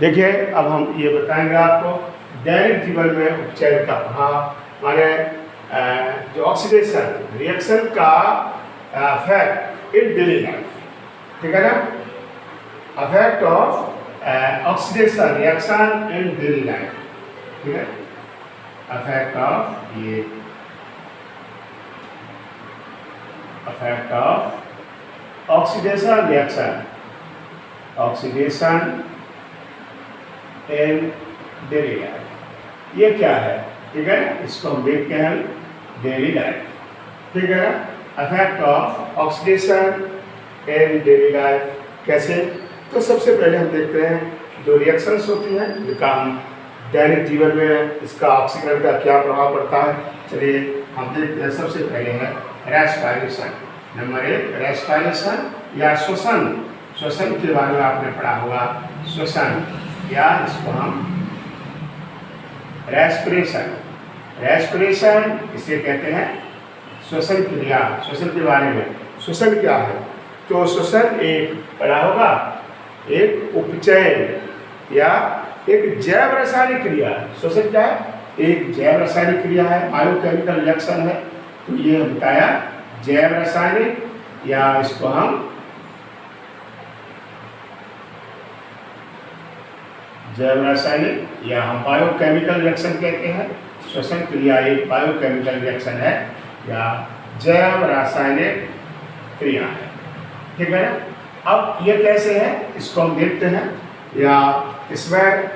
देखिए अब हम ये बताएंगे आपको दैनिक जीवन में उपचय का प्रभाव, माने जो ऑक्सीडेशन रिएक्शन का इफेक्ट इन डेली लाइफ, ठीक है ना। Effect of oxidation reaction in daily life, ठीक है। इफेक्ट ऑफ ये effect of oxidation reaction, oxidation in daily life, ये क्या है, ठीक है। इसको हम देखते हैं डेली लाइफ, ठीक है ना। Effect of oxidation in daily life कैसे, तो सबसे पहले हम देखते हैं जो रिएक्शंस होती हैं जिनका हम दैनिक जीवन में इसका ऑक्सीकरण का क्या प्रभाव पड़ता है। चलिए हम देखते हैं। सबसे पहले है रेस्पिरेशन। नंबर 1 रेस्पिरेशन या श्वसन, श्वसन के बारे में आपने पढ़ा होगा। श्वसन या इसको हम रेस्पिरेशन, रेस्पिरेशन इसे कहते हैं श्वसन क्रिया। श्वसन के बारे में, श्वसन क्या है, तो श्वसन एक पढ़ा होगा, एक उपचय या एक जैव रासायनिक क्रिया है। श्वसन क्या है, एक जैव रासायनिक क्रिया है, बायोकेमिकल रिएक्शन है। तो ये बताया जैव रासायनिक या इसको हम जैव रासायनिक या हम बायोकेमिकल रिएक्शन कहते हैं। श्वसन क्रिया एक बायोकेमिकल रिएक्शन है या जैव रासायनिक क्रिया है, ठीक है ना। अब ये कैसे है इसको हम देखते हैं। या इसमें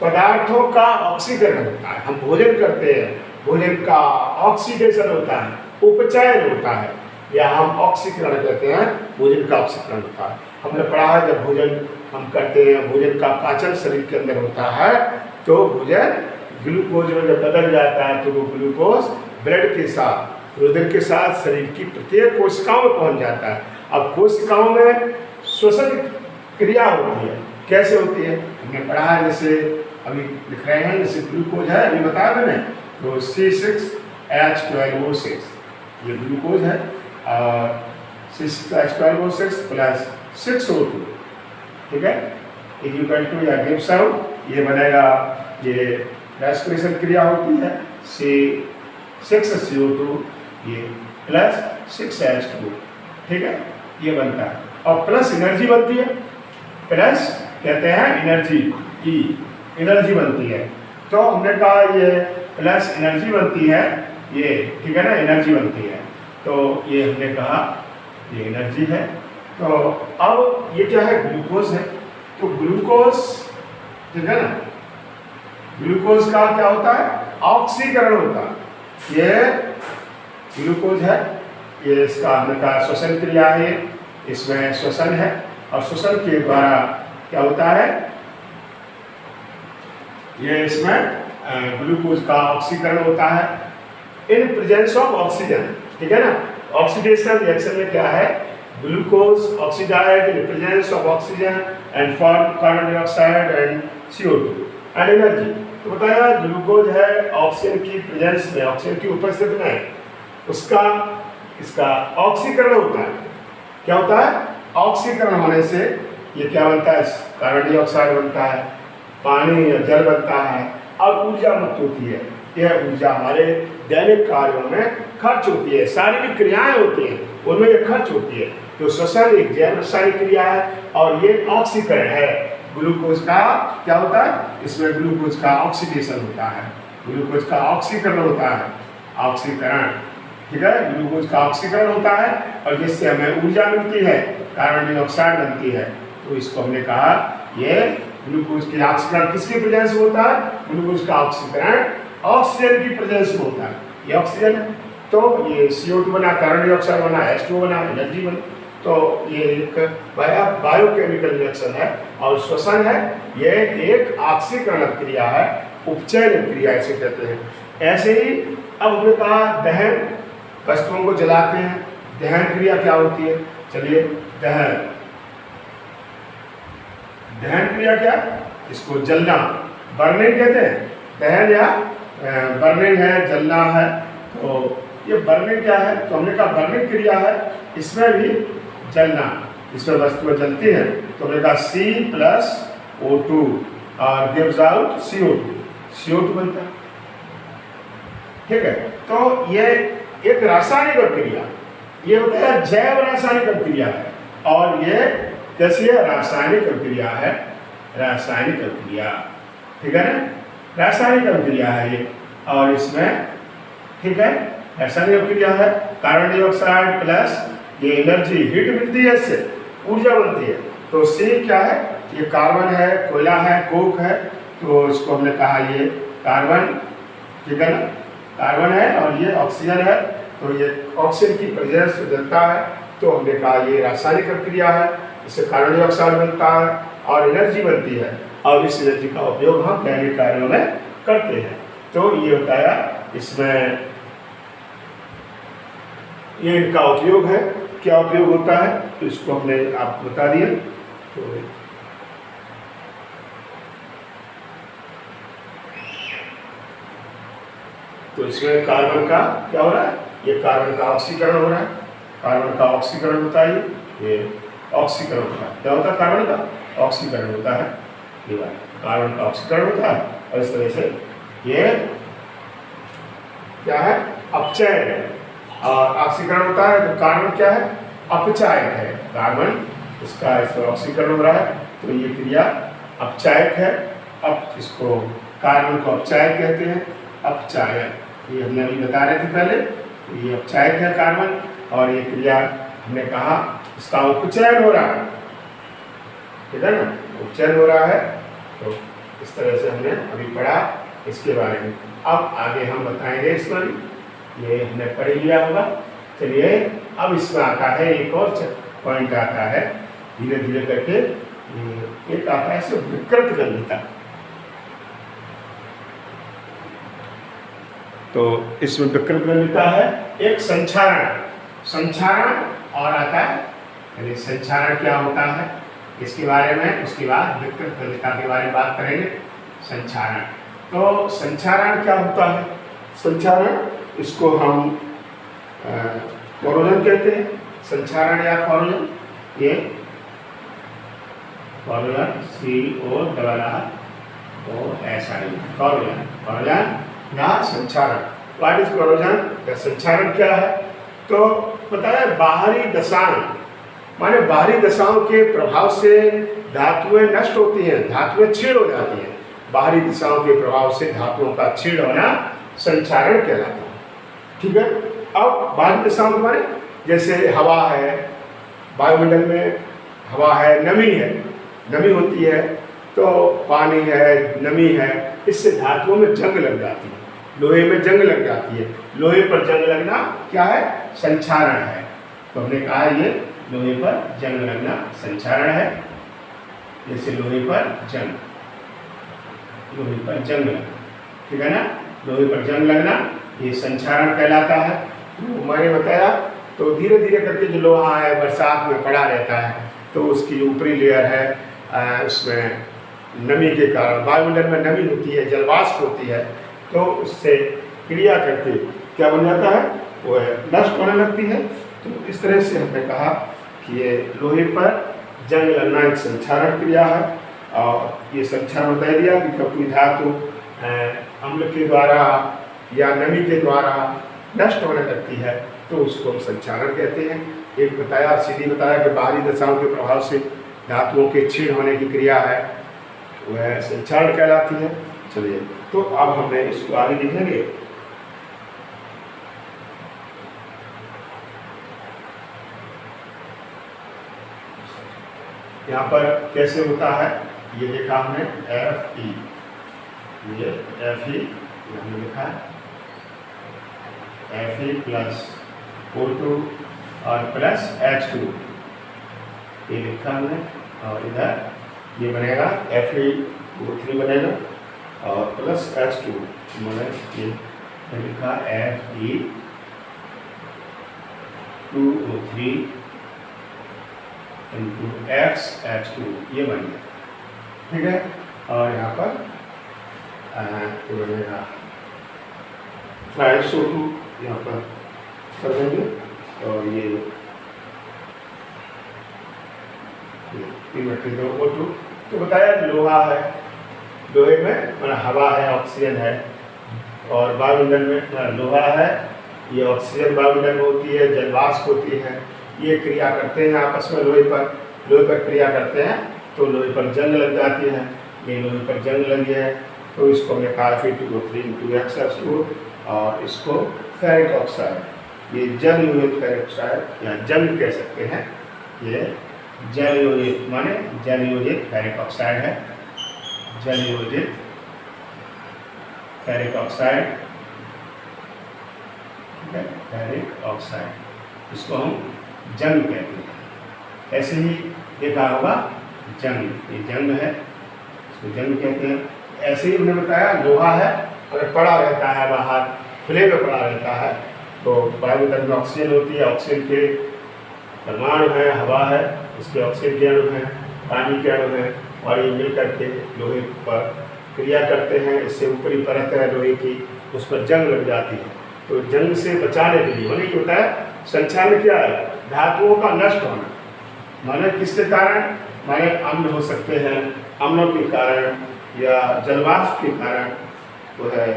पदार्थों का ऑक्सीकरण होता है, हम भोजन करते हैं, भोजन का ऑक्सीडेशन होता है, उपचयन होता है, या हम ऑक्सीकरण कहते हैं, भोजन का ऑक्सीकरण होता है। हमने पढ़ा है जब भोजन हम करते हैं, भोजन का पाचन शरीर के अंदर होता है, तो भोजन ग्लूकोज में जब बदल जाता है तो वो ग्लूकोज ब्लड के साथ, रुधिर के साथ शरीर की प्रत्येक कोशिकाओं में पहुंच जाता है। अब कोशिकाओं में श्वसन क्रिया होती है, कैसे होती है हमने पढ़ा है। जैसे अभी लिख रहे हैं, जैसे ग्लूकोज है, अभी बताया मैंने, तो C6H12O6 ये ग्लूकोज है और C6H12O6 प्लस 6O2, ठीक है, इक्वल टू या गिव साउंड ये बनेगा। ये रेस्पिरेशन क्रिया होती है, C6CO2 ये प्लस 6H2, ठीक है, ये बनता है। और प्लस एनर्जी बनती है, प्लस कहते हैं एनर्जी, ई एनर्जी बनती है। तो हमने कहा ये प्लस एनर्जी बनती है, ये ठीक है ना, एनर्जी बनती है। तो ये हमने कहा ये एनर्जी है। तो अब ये क्या है, ग्लूकोज है। तो ग्लूकोज, ठीक है ना, ग्लूकोज का क्या होता है, ऑक्सीकरण होता है। ये ग्लूकोज है, ये इसका हमने कहा श्वसन क्रिया है, इसमें श्वसन है और श्वसन के द्वारा क्या होता है, ये इसमें ग्लूकोज का ऑक्सीकरण होता है इन प्रेजेंस ऑफ ऑक्सीजन, ठीक है ना। ऑक्सीडेशन रिएक्शन में क्या है, glucose oxidized in presence of oxygen and form carbon dioxide and CO2 and energy. तो बताया ग्लूकोज है ऑक्सीजन की प्रेजेंस में, ऑक्सीजन की उपस्थिति में उसका इसका ऑक्सीकरण होता है। क्या होता है, ऑक्सीकरण होने से ये क्या बनता है, कार्बन डाइऑक्साइड बनता है, पानी या जल बनता है और ऊर्जा मुक्त होती है। यह ऊर्जा हमारे दैनिक कार्यों में खर्च होती है, शारीरिक क्रियाएं होती हैं उनमें यह खर्च होती है। तो श्वसन एक जैव रासायनिक क्रिया है और ये ऑक्सीकरण है। ग्लूकोज का क्या होता है, इसमें ग्लूकोज का ऑक्सीडेशन होता है, ग्लूकोज का ऑक्सीकरण होता है, ऑक्सीकरण, ठीक है, ग्लूकोज का ऑक्सीकरण होता है और जिससे हमें ऊर्जा मिलती है, कार्बन डाइऑक्साइड बनती है। तो इसको हमने कहा ये ग्लूकोज की ऑक्सीकरण किसकी प्रेजेंस में होता है, ग्लूकोज का ऑक्सीकरण ऑक्सीजन की प्रेजेंस में होता है। ये ऑक्सीजन है, तो ये CO2 बना, कार्बन डाइऑक्साइड बना, H2O बना, एनर्जी बनी। तो ये एक बायोकेमिकल रिएक्शन है और श्वसन है, ये एक ऑक्सीकरण क्रिया है, उपचयन क्रिया इसे कहते हैं। ऐसे ही अब हमने कहा दहन, वस्तुओं को जलाते हैं, दहन क्रिया क्या होती है। चलिए दहन, दहन क्रिया क्या, इसको जलना, बर्निंग कहते हैं। दहन या बर्निंग है, जलना है। तो ये बर्निंग क्या है, तो हमने कहा बर्निंग क्रिया है, इसमें भी जलना, इसमें वस्तुएं जलती हैं। तो हमने कहा C+O2 और गिव्स आउट CO2 बनता है। ठीक है, तो ये एक रासायनिक अभिक्रिया, ये होता है जैव रासायनिक अभिक्रिया है, और ये कैसी है? रासायनिक अभिक्रिया है, रासायनिक अभिक्रिया। ठीक है ना, रासायनिक अभिक्रिया है ये, और इसमें ठीक है रासायनिक अभिक्रिया है। कार्बन डाइऑक्साइड प्लस ये एनर्जी, हीट मिलती है, इससे ऊर्जा बनती है। तो सी क्या है? ये कार्बन है, कोयला है, कोक है, तो इसको हमने कहा ये कार्बन, ठीक है ना, कार्बन है, और ये ऑक्सीजन है, तो ये ऑक्सीजन की प्रेजेंस जलता है, तो हमने कहा ये रासायनिक अभिक्रिया है, इससे कार्बन डाइऑक्साइड बनता है और एनर्जी बनती है, और इस एनर्जी का उपयोग हम दैनिक कार्यों में करते हैं। तो ये होता है, इसमें ये इनका उपयोग है, क्या उपयोग होता है, तो इसको हमने आपको बता दिया। तो इसमें कार्बन का क्या हो रहा है? ये कार्बन का ऑक्सीकरण हो रहा है, कार्बन का ऑक्सीकरण होता है, ये ऑक्सीकरण होता है। क्या होता है? कार्बन का ऑक्सीकरण होता है, ये कार्बन का ऑक्सीकरण होता है, और इस तरह से ये क्या है? अपचयन है, और ऑक्सीकरण होता है, तो कार्बन क्या है? अपचायक है, कार्बन इसका इसमें ऑक्सीकरण हो रहा है, तो ये क्रिया अपचायक है। अब इसको कार्बन को अपचायक कहते हैं, अपचायक, ये हमने अभी बता रहे थे पहले, तो ये अपचायक है कार्बन, और ये क्रिया हमने कहा इसका उपचयन हो रहा है, ठीक है ना, उपचयन हो रहा है। तो इस तरह से हमने अभी पढ़ा इसके बारे में। अब आगे हम बताएंगे इसमें, ये हमने पढ़ लिया होगा। चलिए अब इसमें आता है एक और पॉइंट आता है, धीरे धीरे करके एक आता है इसमें विकृत गंधता। तो इसमें विकृत गंधता है एक संचारण और आता है, यानी संचारण क्या होता है इसके बारे में, उसके बाद विकृत गंधता के बारे में बात करेंगे। संचारण, तो संचारण क्या होता है? संचारण, इसको हम कोरोजन कहते हैं, संचारण या कोरोजन, ये कोरोजन CORROSION, कोरोजन या संचारण। व्हाट इज कोरोजन या संचारण क्या है? तो पता है, बाहरी दशाएं, माने बाहरी दशाओं के प्रभाव से धातुएं नष्ट होती हैं, धातुएं क्षीण हो जाती हैं। बाहरी दिशाओं के प्रभाव से धातुओं का क्षीण होना संचारण कहलाता है, ठीक है। अब बाहरी दिशाओं के बारे, जैसे हवा है, वायुमंडल में हवा है, नमी होती है, तो पानी है, नमी है, इससे धातुओं में जंग लग जाती है, लोहे में जंग लग जाती है। लोहे पर जंग लगना क्या है? संचारण है। तो हमने कहा ये लोहे पर जंग लगना संचारण है। जैसे लोहे पर जंग लगना, ठीक है ना, लोहे पर जंग लगना ये संचारण कहलाता है। तो मैंने बताया, तो धीरे धीरे करके जो लोहा है बरसात में पड़ा रहता है, तो उसकी जो ऊपरी लेयर है उसमें नमी के कारण, वायुमंडल में नमी होती है, जलवाष्प होती है, तो उससे क्रिया करके क्या बन जाता है? वो नष्ट होने लगती है। तो इस तरह से हमने कहा कि ये लोहे पर जंग लगना एक संचारण क्रिया है। और ये संचारण बता दिया कि कभी धातु अम्ल के द्वारा या नमी के द्वारा नष्ट होने लगती है, तो उसको हम संचारण कहते हैं। एक बताया, सीधी बताया कि बाहरी दशाओं के प्रभाव से धातुओं के क्षीण होने की क्रिया है, वह संचारण कहलाती है। चलिए, तो अब हमने इसको आगे लिखेंगे। यहाँ पर कैसे होता है ये देखा हमने, Fe, ये Fe हमने लिखा है, Fe प्लस O2 और प्लस H2 ये लिखा हमने, और इधर ये बनेगा FeO3 बनेगा और प्लस H2, मैंने ये लिखा Fe2O3 इंटू XH2, ये बन गया, ठीक है। और यहाँ पर ये बनेगा FeO2 यहाँ पर कर देंगे, और ये O2। तो बताया लोहा है, लोहे में मतलब हवा है, ऑक्सीजन है, और वायुमंडल में लोहा है, ये ऑक्सीजन वायुमंडल में होती है, जलवाष्प होती है, ये क्रिया करते हैं आपस में लोहे पर क्रिया करते हैं, तो लोहे पर जंग लग जाती है। ये लोहे पर जंग लगी है तो इसको हमने कहा Fe2O3 और इसको फेरिक ऑक्साइड, ये जल योजित फेरिक ऑक्साइड या जंग कह सकते हैं। ये जल योजित माने जल योजित फेरिक ऑक्साइड है, जल योजित फेरिक ऑक्साइड, फेरिक ऑक्साइड, इसको हम जंग कहते हैं। ऐसे ही देखा होगा जंग, ये जंग है, इसको जंग कहते हैं। ऐसे ही हमने बताया लोहा है, अगर पड़ा रहता है बाहर खुले में पड़ा रहता है तो वायुमंडल में ऑक्सीजन होती है, ऑक्सीजन के परमाणु है, हवा है, उसके ऑक्सीजन के अणु हैं, पानी के अणु हैं, और ये मिल करके लोहे पर क्रिया करते हैं। इससे ऊपरी परत है लोहे की, उस पर जंग लग जाती है। तो जंग से बचाने के लिए मैंने होता है संचार में क्या है, धातुओं का नष्ट होना, माने किसके कारण, माने अम्ल हो सकते हैं, अम्लों के कारण या जलवाष्प के कारण तो है।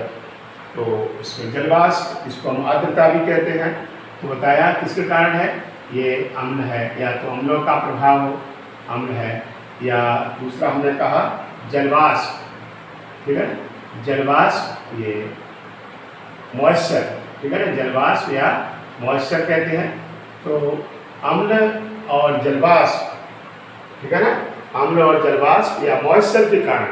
तो इसमें जलवाष्प, इसको हम आर्द्रता भी कहते हैं। तो बताया किसके कारण है, ये अम्ल है, या तो अम्लों का प्रभाव हो, अम्ल है, या दूसरा हमने कहा जलवाष्प, ठीक है, जलवाष्प ये मॉइस्चर, ठीक है ना, जलवाष्प या मॉइस्चर कहते हैं। तो अम्ल और जलवाष्प, ठीक है ना, अम्ल और जलवाष्प या मॉइस्चर के कारण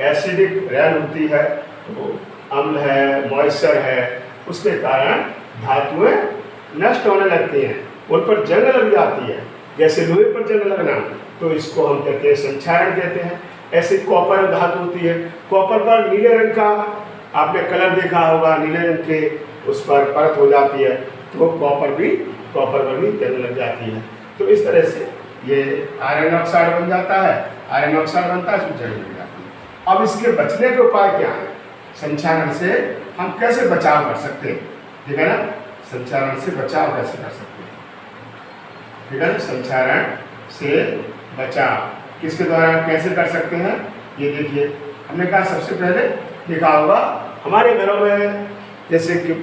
एसिडिक रेन होती है, तो अम्ल है, मॉइस्चर है, उसके कारण धातुएं नष्ट होने लगती हैं, उन पर जंग लग जाती है। जैसे लोहे पर जंग लगना, तो इसको हम कहते हैं संक्षारण कहते हैं। ऐसे कॉपर धातु होती है, कॉपर पर नीले रंग का आपने कलर देखा होगा, नीले रंग के उस पर परत हो जाती है, तो कॉपर पर भी जंग लग जाती है। तो इस तरह से ये आयरन ऑक्साइड बन जाता है, आयरन ऑक्साइड बनता है, इसमें जंग लग जाती है। अब इसके बचने के उपाय क्या है, संक्षारण से हम कैसे बचाव कर सकते हैं, ठीक है ना, संक्षारण से बचाव कैसे कर सकते हैं, ठीक है ना, संक्षारण से बचाव किसके द्वारा कैसे कर सकते हैं, ये देखिए। हमने कहा सबसे पहले देखा होगा हमारे घरों में जैसे कि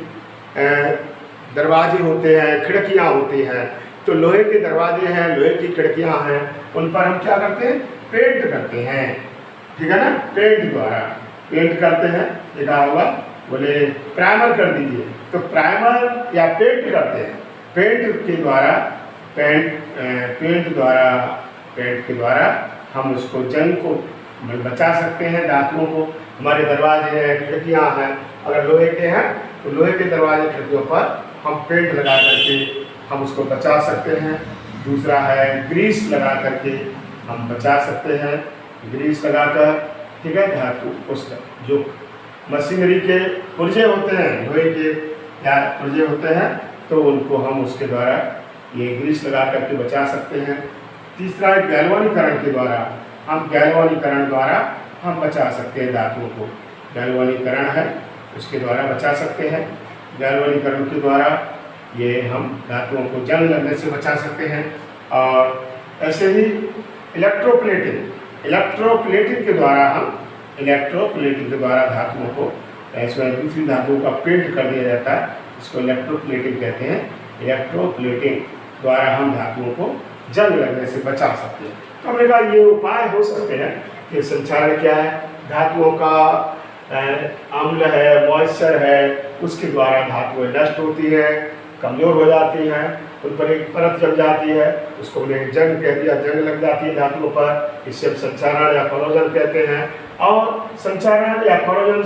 दरवाजे होते हैं, खिड़कियां होती हैं, तो लोहे के दरवाजे हैं, लोहे की खिड़कियां हैं, उन पर हम क्या करते हैं, पेंट करते हैं, ठीक है ना, पेंट द्वारा पेंट करते हैं। देखा होगा बोले प्राइमर कर दीजिए, तो प्राइमर या पेंट करते हैं, पेंट के द्वारा हम उसको जंग को बचा सकते हैं, धातुओं को। हमारे दरवाजे हैं, खिड़कियां हैं, अगर लोहे के हैं तो लोहे के दरवाजे खिड़कियों पर हम पेंट लगा करके हम उसको बचा सकते हैं। दूसरा है ग्रीस लगा करके हम बचा सकते हैं, ग्रीस लगाकर, ठीक है, धातु उस जो मशीनरी के पुर्जे होते हैं, लोहे के या पुर्जे होते हैं, तो उनको हम उसके द्वारा ये ग्रीस लगा करके बचा सकते हैं। तीसरा है गैल्वानीकरण के द्वारा, हम गैल्वानीकरण द्वारा हम बचा सकते हैं धातुओं को, गैल्वानीकरण है उसके द्वारा बचा सकते हैं। गैल्वानीकरण के द्वारा ये हम धातुओं को जंग लगने से बचा सकते हैं। और ऐसे ही इलेक्ट्रोप्लेटिंग के द्वारा धातुओं को, इसमें दूसरी धातुओं का पेंट कर दिया जाता है, इसको इलेक्ट्रोप्लेटिंग कहते हैं। इलेक्ट्रोप्लेटिंग द्वारा हम धातुओं को जंग लगने से बचा सकते हैं। तो हमने कहा ये उपाय हो सकते हैं कि संक्षारण क्या है, धातुओं का अम्ल है, मॉइस्चर है, उसके द्वारा धातुएं नष्ट होती हैं, कमज़ोर हो जाती हैं, उन पर एक परत जम जाती है, उसको हमने जंग कह दिया, जंग लग जाती है धातुओं पर, इसे हम संक्षारण या करोजन कहते हैं। और संक्षारण या करोजन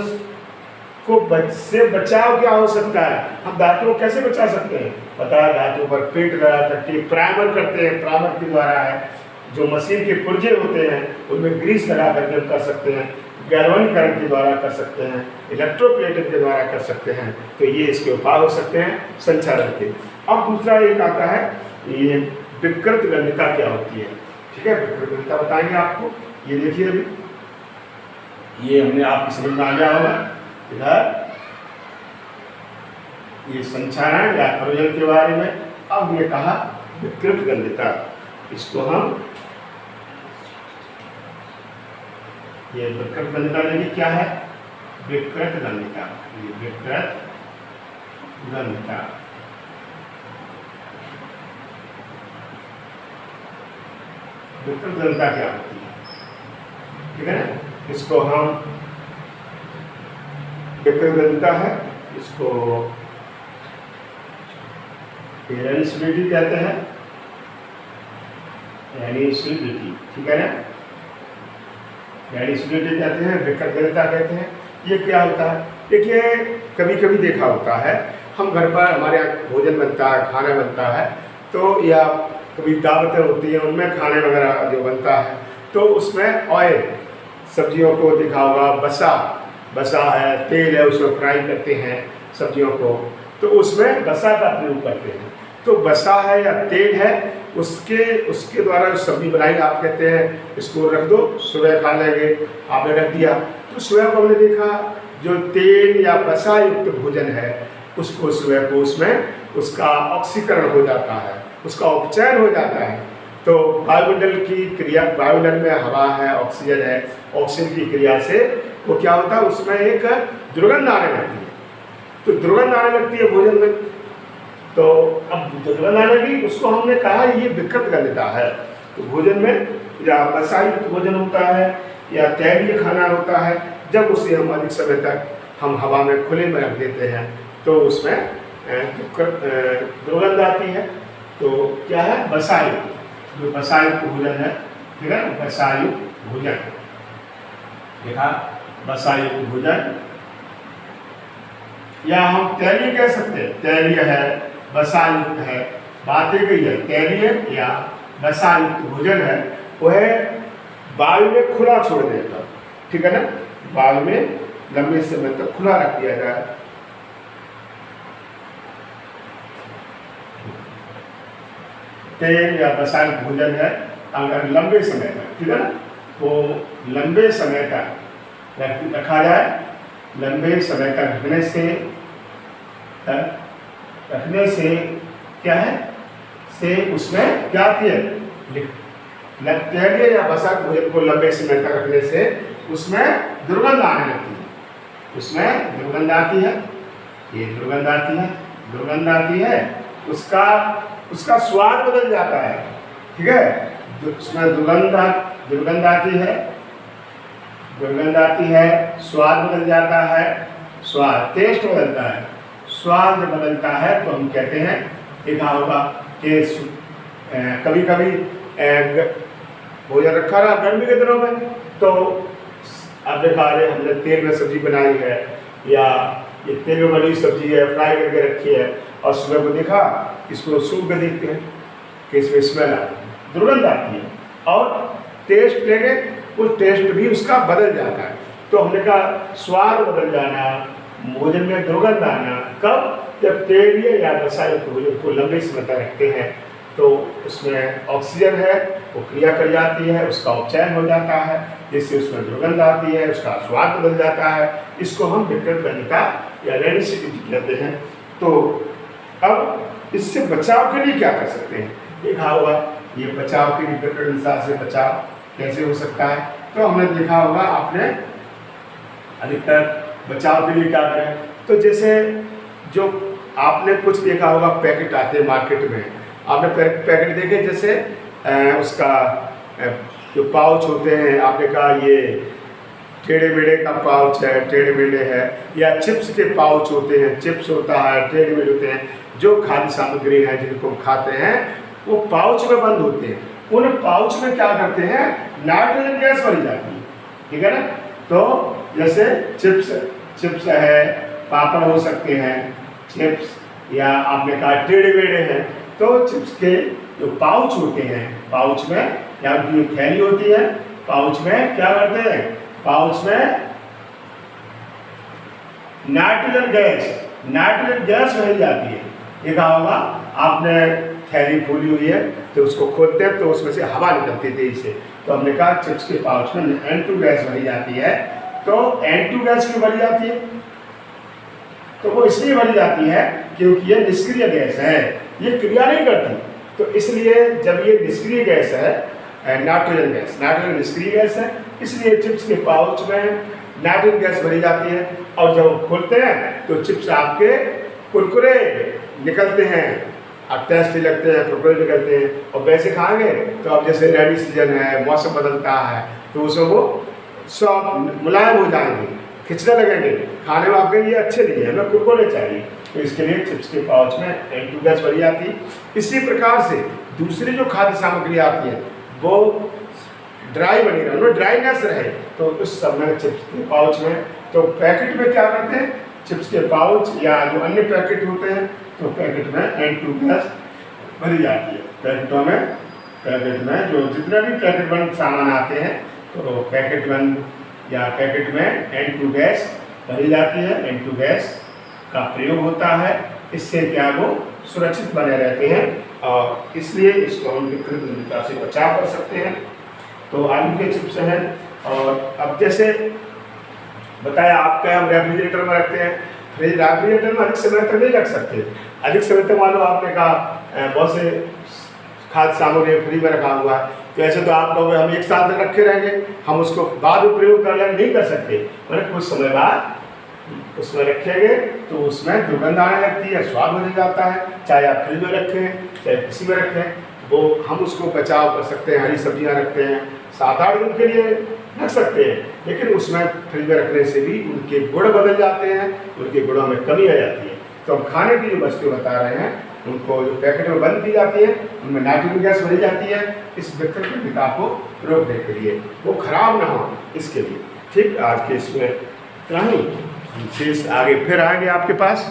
को से बचाव क्या हो सकता है, हम धातुओं को कैसे बचा सकते हैं, बताया धातुओं पर पेंट लगा करके प्राइमर करते हैं, प्राइमर के द्वारा है, जो मशीन के पुर्जे होते हैं उनमें ग्रीस लगा करके हम कर सकते हैं, गैल्वानीकरण के द्वारा कर सकते हैं, इलेक्ट्रोप्लेटिंग के द्वारा कर सकते हैं। तो ये इसके उपाय हो सकते हैं संक्षारण के। अब दूसरा एक आता है, ये विकृत गंधता क्या होती है, ठीक है, विकृत गंधता बताएंगे आपको। ये देखिए अभी ये हमने आपकी समझ में आ गया होगा, इधर ये संक्षारण या करोजन के बारे में। अब हमने कहा विकृत गंधता, इसको हम ये विकृत गंधिका देखिए क्या है, विकृत गंधिका, ये विकृत गंधिका। विकृत गंधिका क्या होती है, ठीक है ना, इसको हम विकृत गंधिका है, इसको एनिसिलिटी कहते हैं, एनिसिलिटी, ठीक है ना, एनिसिलिटी कहते हैं, विकृत गंधिका कहते हैं। ये क्या होता है, देखिए कभी कभी देखा होता है हम घर पर, हमारे यहाँ भोजन बनता है, खाना बनता है, तो या कभी दावतें होती हैं उनमें खाने वगैरह जो बनता है, तो उसमें ऑयल, सब्जियों को देखा होगा, बसा है, तेल है, उसमें फ्राई करते हैं सब्जियों को, तो उसमें बसा का प्रयोग करते हैं। तो बसा है या तेल है, उसके द्वारा जो सब्जी बनाई, आप कहते हैं इसको रख दो, सुबह खा लेंगे, आपने रख दिया, तो सुबह को हमने देखा जो तेल या बसा युक्त भोजन है उसको सुबह को उसमें उसका ऑक्सीकरण हो जाता है, उसका उपचयन हो जाता है। तो वायुमंडल की क्रिया, वायुमंडल में हवा है, ऑक्सीजन है, ऑक्सीजन की क्रिया से वो क्या होता है, उसमें एक दुर्गंध आने लगती है। तो दुर्गंध आने लगती है भोजन में, तो अब दुर्गंध आने लगी, उसको हमने कहा ये विकृत गंधिका है। तो भोजन में या बसायुक्त भोजन होता है या तैलीय खाना होता है, जब उसे हम अधिक समय तक हम हवा में खुले में रख देते हैं तो उसमें दुर्गंध आती है। तो क्या है, बसायुक्त, जो बसायुक्त भोजन है, ठीक है, बसायुक्त भोजन देखा, बसायुक्त भोजन, या हम तैलीय कह सकते हैं, तैलीय है, बसायुक्त है, बात एक ही है, तैलीय या बसायुक्त भोजन है, वह वायु में खुला छोड़ देता, ठीक है ना, वायु में लंबे समय तक खुला रख दिया जाए। तेल या बसायुक्त भोजन है, अगर लंबे समय तक, ठीक है ना, वो लंबे समय तक रखा जाए, लंबे समय तक रखने से क्या है, से उसमें क्या आती है, तैलीय या बसायुक्त भोजन को लंबे समय तक रखने से उसमें दुर्गंध आने लगती है, उसमें दुर्गंध आती है, ये दुर्गंध आती है, दुर्गंध आती है, उसका स्वाद बदल जाता है, ठीक है, उसमें दुर्गंध आती है, दुर्गंध आती है, स्वाद बदल जाता है, स्वाद, टेस्ट बदलता है, स्वाद बदलता है, तो हम कहते हैं, देखा होगा कि कभी कभी भोजन रखा रहा गर्मी के दिनों में, तो आप देखा रहे हमने तेल में सब्जी बनाई है या ये तेल में बनी सब्जी है, फ्राई करके रखी है, और सुबह को देखा इसको सूख के देखते हैं कि इसमें स्मेल आती है, दुर्गंध आती है, और टेस्ट लेंगे, उस टेस्ट भी उसका बदल जाता है। तो हमने कहा स्वाद बदल जाना, भोजन में दुर्गंध आना, कब, जब तैलीय या बसायुक्त भोजन को लंबे समय तक रखते हैं, तो उसमें ऑक्सीजन है, वो क्रिया कर जाती है, उसका उपचयन हो जाता है, जिससे उसमें दुर्गंध आती है, उसका स्वाद बदल जाता है, इसको हम विकृत गंधिका या एनिसिलिटी कहते हैं। तो अब इससे बचाव के लिए क्या कर सकते हैं, देखा होगा, ये बचाव के लिए विकृत गंधिका से बचाव कैसे हो सकता है, तो हमने देखा होगा, आपने अधिकतर बचाव के लिए क्या करें, तो जैसे जो आपने कुछ देखा होगा, पैकेट आते हैं मार्केट में, आपने पैकेट देखे, जैसे उसका जो पाउच होते हैं, आपने कहा ये टेढ़े मेढ़े का पाउच है, टेढ़े मेढ़े है, या चिप्स के पाउच होते हैं, चिप्स होता है, टेढ़े मेढ़े होते हैं, जो खाद्य सामग्री है जिनको खाते हैं वो पाउच में बंद होते हैं, उन पाउच में क्या करते हैं, नाइट्रोजन गैस भरी जाती है, ठीक है ना। तो जैसे चिप्स है, पापड़ हो सकते हैं, चिप्स, या आपने कहा टेढ़े मेढ़े हैं, तो चिप्स के जो पाउच होते हैं, पाउच में या उनकी थैली होती है, पाउच में क्या करते हैं, पाउच में नाइट्रोजन गैस भरी जाती है। देखा होगा आपने, थैली खोली हुई है तो उसको खोलते हैं तो उसमें से हवा निकलती तेजी से, तो हमने कहा चिप्स के पाउच में N2 गैस भरी जाती है। तो N2 गैस क्यों भरी जाती है, तो वो इसलिए भरी जाती है क्योंकि ये निष्क्रिय गैस है, ये क्रिया नहीं करती, तो इसलिए जब ये निष्क्रिय गैस है, नाइट्रोजन निष्क्रिय गैस है, इसलिए चिप्स के पाउच में नाइट्रोजन गैस भरी जाती है और जब खोलते हैं तो चिप्स आपके कुरकुरे निकलते हैं, अब टेस्टी लगते हैं, कुरकुरे निकलते हैं। और वैसे खाएंगे तो अब जैसे रेनी सीजन है, मौसम बदलता है, तो उसमें वो सॉफ्ट मुलायम हो जाएंगे, खिंचने लगेंगे, खाने में आपके लिए अच्छे नहीं है, हमें कुरकुरे चाहिए। तो इसके लिए चिप्स के पाउच में N2 गैस भरी जाती है। इसी प्रकार से दूसरी जो खाद्य सामग्री आती है वो ड्राई बनी रहे, उनमें ड्राईनेस रहे, तो उस समय चिप्स के पाउच में, तो पैकेट में क्या करते हैं, चिप्स के पाउच या जो अन्य पैकेट होते हैं तो पैकेट में N2 गैस भरी जाती है। पैकेट में जो जितना भी पैकेट बंद सामान आते हैं तो पैकेट बंद या पैकेट में N2 गैस भरी जाती है। N2 गैस का प्रयोग होता है, इससे क्या वो सुरक्षित बने रहते हैं और इसलिए इसको हम विकृत से बचाव कर सकते हैं। तो आलू के चिप्स हैं। और अब जैसे बताया आपका हम रेफ्रिजरेटर में रखते हैं, रेफ्रिजरेटर में अधिक समय तक नहीं रख सकते। अधिक समय तक मान लो आपने कहा बहुत से खाद्य सामग्री फ्री में रखा हुआ है, तो ऐसे तो आप लोग हम एक साल तक रखे रहेंगे, हम उसको बाद में प्रयोग कर नहीं कर सकते। मैंने कुछ समय बाद उसमें रखेंगे तो उसमें दुर्गंध आने लगती है, स्वाद बदल जाता है। चाहे आप फ्रिज में रखें चाहे किसी में रखें, वो हम उसको बचाव कर सकते हैं। हरी सब्जियां रखते हैं 7-8 दिन के लिए रख सकते हैं, लेकिन उसमें फ्रिज में रखने से भी उनके गुण बदल जाते हैं, उनके गुणों में कमी आ जाती है। तो हम खाने की जो वस्तु बता रहे हैं उनको जो पैकेट में बंद की जाती है उनमें नाइट्रोजन गैस भरी जाती है, इस विकृतता को रोकने के लिए, वो खराब ना हो इसके लिए। ठीक, आज के इसमें इतना ही, शेष आगे फिर आएंगे आपके पास।